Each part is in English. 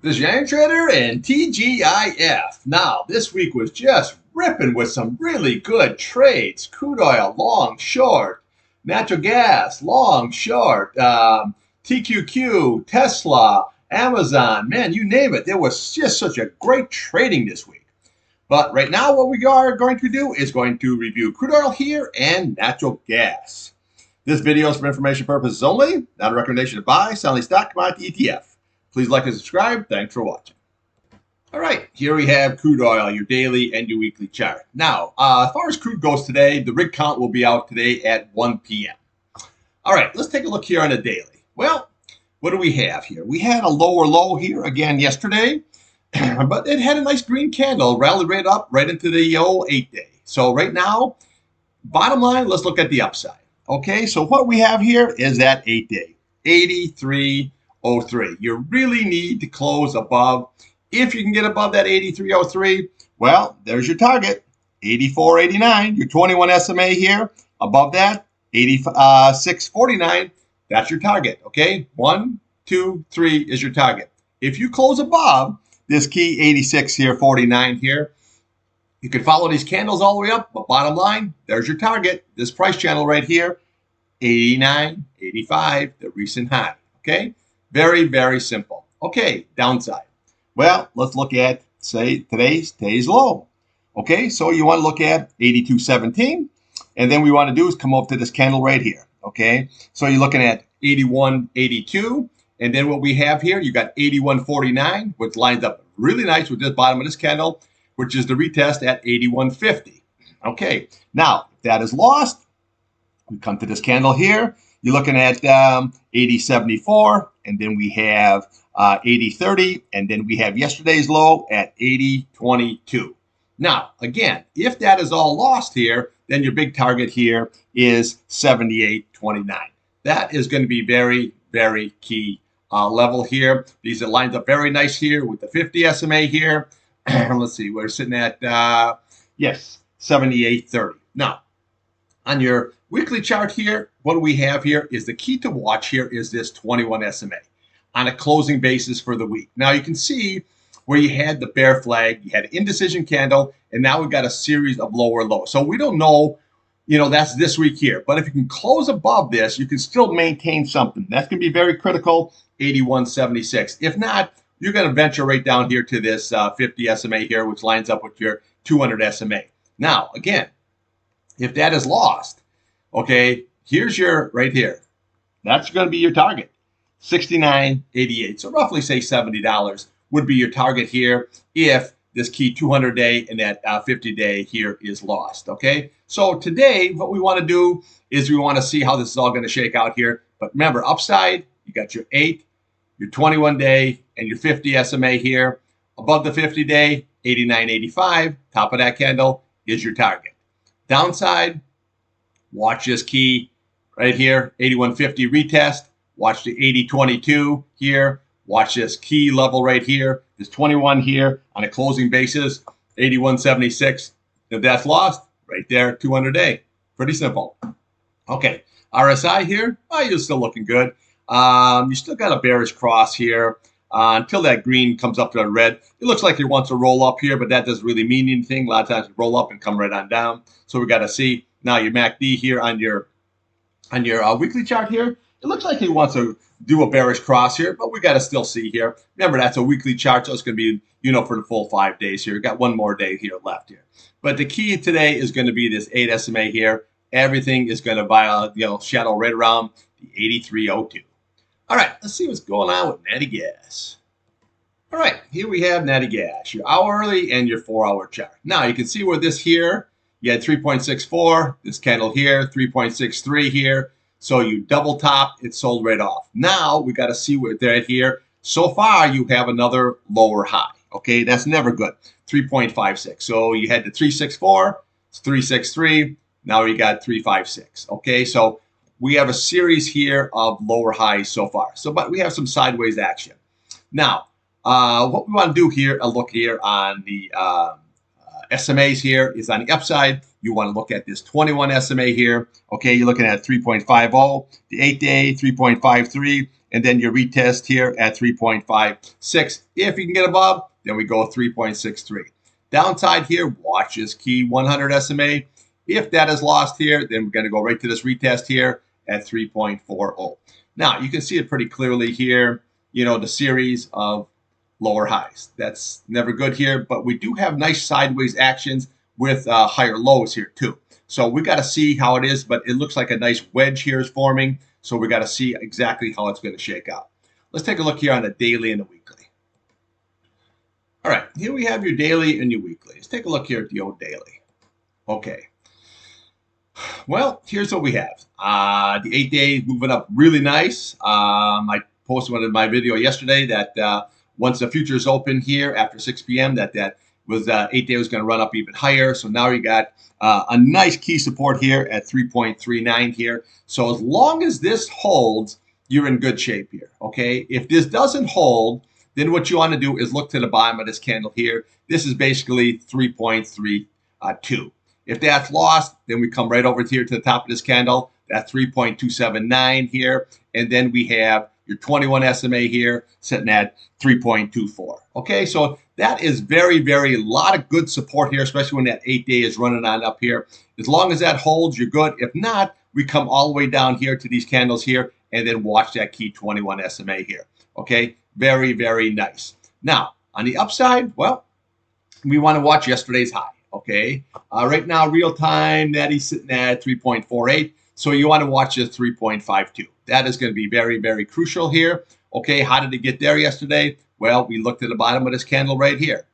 This is Irontrader and TGIF. Now, this week was just ripping with some really good trades. Crude oil, long, short. Natural gas, long, short. TQQ, Tesla, Amazon. Man, you name it. There was just such a great trading this week. But right now, what we are going to do is going to review crude oil here and natural gas. This video is for information purposes only, not a recommendation to buy, sell any stock, commodity, ETF. Please like and subscribe. Thanks for watching. All right, here we have crude oil, your daily and your weekly chart. Now, as far as crude goes today, the rig count will be out today at 1 p.m. All right, let's take a look here on the daily. Well, what do we have here? We had a lower low here again yesterday, but it had a nice green candle, rallied right up right into the 8-day. So right now, bottom line, let's look at the upside. Okay, so what we have here is that 8-day, 83.03. You really need to close above. If you can get above that 83.03, well, there's your target, 84.89. Your 21 SMA here, above that, 86.49. That's your target, okay? 1, 2, 3 is your target. If you close above this key 86 here, 49 here, you can follow these candles all the way up, but bottom line, there's your target. This price channel right here, 89, 85, the recent high, okay? Very, very simple. Okay, downside. Well, let's look at, say, today's low. Okay, so you want to look at 82.17, and then we want to do is come up to this candle right here. Okay, so you're looking at 81.82, and then what we have here, you got 81.49, which lines up really nice with this bottom of this candle, which is the retest at 81.50. Okay, now if that is lost, we come to this candle here. You're looking at 80.74, and then we have 80.30, and then we have yesterday's low at 80.22. Now, again, if that is all lost here, then your big target here is 78.29. That is going to be very, very key level here. These are lined up very nice here with the 50 SMA here. Let's see, we're sitting at, yes, 78.30. Now, on your weekly chart here, what do we have here is the key to watch here is this 21 SMA on a closing basis for the week. Now you can see where you had the bear flag, you had an indecision candle, and now we've got a series of lower lows. So we don't know, that's this week here. But if you can close above this, you can still maintain something. That's going to be very critical, 81.76. If not, you're going to venture right down here to this 50 SMA here, which lines up with your 200 SMA. Now, again, if that is lost, okay, here's your, right here. That's going to be your target, 69.88. So roughly say $70 would be your target here if this key 200-day and that 50-day here is lost, okay? So today, what we want to do is we want to see how this is all going to shake out here. But remember, upside, you got your 8, your 21-day, and your 50 SMA here. Above the 50-day, 89.85. Top of that candle is your target. Downside, watch this key right here, 81.50 retest. Watch the 80.22 here. Watch this key level right here, this 21 here on a closing basis, 81.76. If that's lost, right there, 200-day. Pretty simple. Okay, RSI here, you're still looking good. You still got a bearish cross here until that green comes up to the red. It looks like it wants to roll up here, but that doesn't really mean anything. A lot of times you roll up and come right on down. So we got to see. Now your MACD here on your weekly chart here, it looks like he wants to do a bearish cross here, but we got to still see here. Remember, that's a weekly chart, so it's going to be, for the full 5 days here. We got one more day here left here. But the key today is going to be this 8 SMA here. Everything is going to shadow right around the 83.02. All right, let's see what's going on with natty gas. All right, here we have natty gas, your hourly and your 4-hour chart. Now, you can see where this here, you had 3.64, this candle here, 3.63 here. So you double top, it sold right off. Now we got to see where they're at here. So far, you have another lower high. Okay, that's never good. 3.56. So you had the 364, it's 363. Now you got 356. Okay, so we have a series here of lower highs so far. But we have some sideways action. Now, what we want to do here, a look here on the SMAs here is on the upside. You want to look at this 21 SMA here. Okay, you're looking at 3.50, the 8-day 3.53, and then your retest here at 3.56. If you can get above, then we go 3.63. Downside here, watch this key 100 SMA. If that is lost here, then we're going to go right to this retest here at 3.40. Now, you can see it pretty clearly here, the series of lower highs. That's never good here, but we do have nice sideways actions with higher lows here too. So we got to see how it is, but it looks like a nice wedge here is forming. So we got to see exactly how it's going to shake out. Let's take a look here on the daily and the weekly. All right, here we have your daily and your weekly. Let's take a look here at the old daily. Okay. Well, here's what we have. The 8-day moving up really nice. I posted one in my video yesterday that once the futures open here after 6 p.m., that was 8-day was going to run up even higher. So now you got a nice key support here at 3.39 here. So as long as this holds, you're in good shape here. Okay. If this doesn't hold, then what you want to do is look to the bottom of this candle here. This is basically 3.32. If that's lost, then we come right over here to the top of this candle. That's 3.279 here. And then we have your 21 SMA here sitting at 3.24. Okay, so that is very, very lot of good support here, especially when that 8-day is running on up here. As long as that holds, you're good. If not, we come all the way down here to these candles here and then watch that key 21 SMA here. Okay, very, very nice. Now, on the upside, well, we want to watch yesterday's high. Okay, right now, real time, Natty's sitting at 3.48. So you want to watch this 3.52. That is going to be very, very crucial here. Okay, how did it get there yesterday? Well, we looked at the bottom of this candle right here.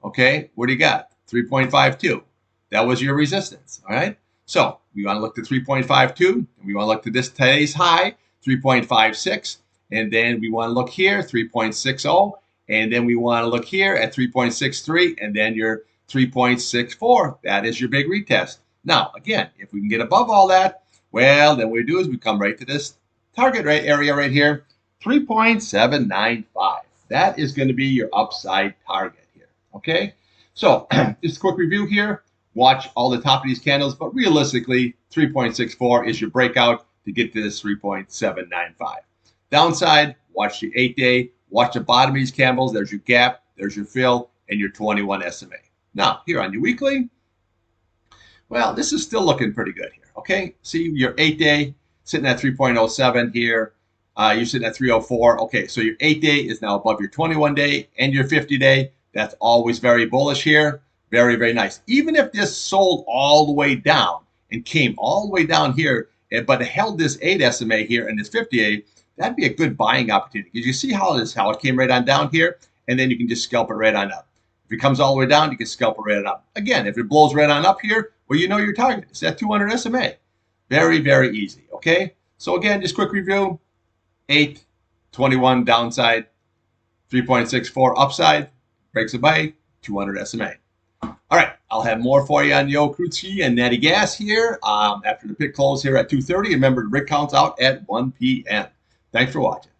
Okay, what do you got? 3.52. That was your resistance. All right. So we want to look to 3.52. And we want to look to this today's high, 3.56. And then we want to look here, 3.60. And then we want to look here at 3.63. And then your 3.64. That is your big retest. Now, again, if we can get above all that, well, then what we do is we come right to this target rate area right here, 3.795. That is going to be your upside target here. Okay, so just a quick review here. Watch all the top of these candles, but realistically, 3.64 is your breakout to get to this 3.795. Downside, watch the 8-day, watch the bottom of these candles. There's your gap, there's your fill, and your 21 SMA. Now, here on your weekly, well, this is still looking pretty good here. Okay, see your 8-day sitting at 3.07 here. You're sitting at 304. Okay, so your 8-day is now above your 21-day and your 50-day. That's always very bullish here. Very, very nice. Even if this sold all the way down and came all the way down here, but it held this 8 SMA here and this 50-day, that'd be a good buying opportunity. Because you see how it came right on down here, and then you can just scalp it right on up. If it comes all the way down, you can scalp it right on up. Again, if it blows right on up here, well, you know your target. It's at 200 SMA. Very, very easy, okay? So again, just quick review. 8, 21 downside, 3.64 upside, breaks a bite, 200 SMA. All right, I'll have more for you on Yo Crude and Natty Gas here after the pit close here at 2:30. Remember, the rig count's out at 1 p.m. Thanks for watching.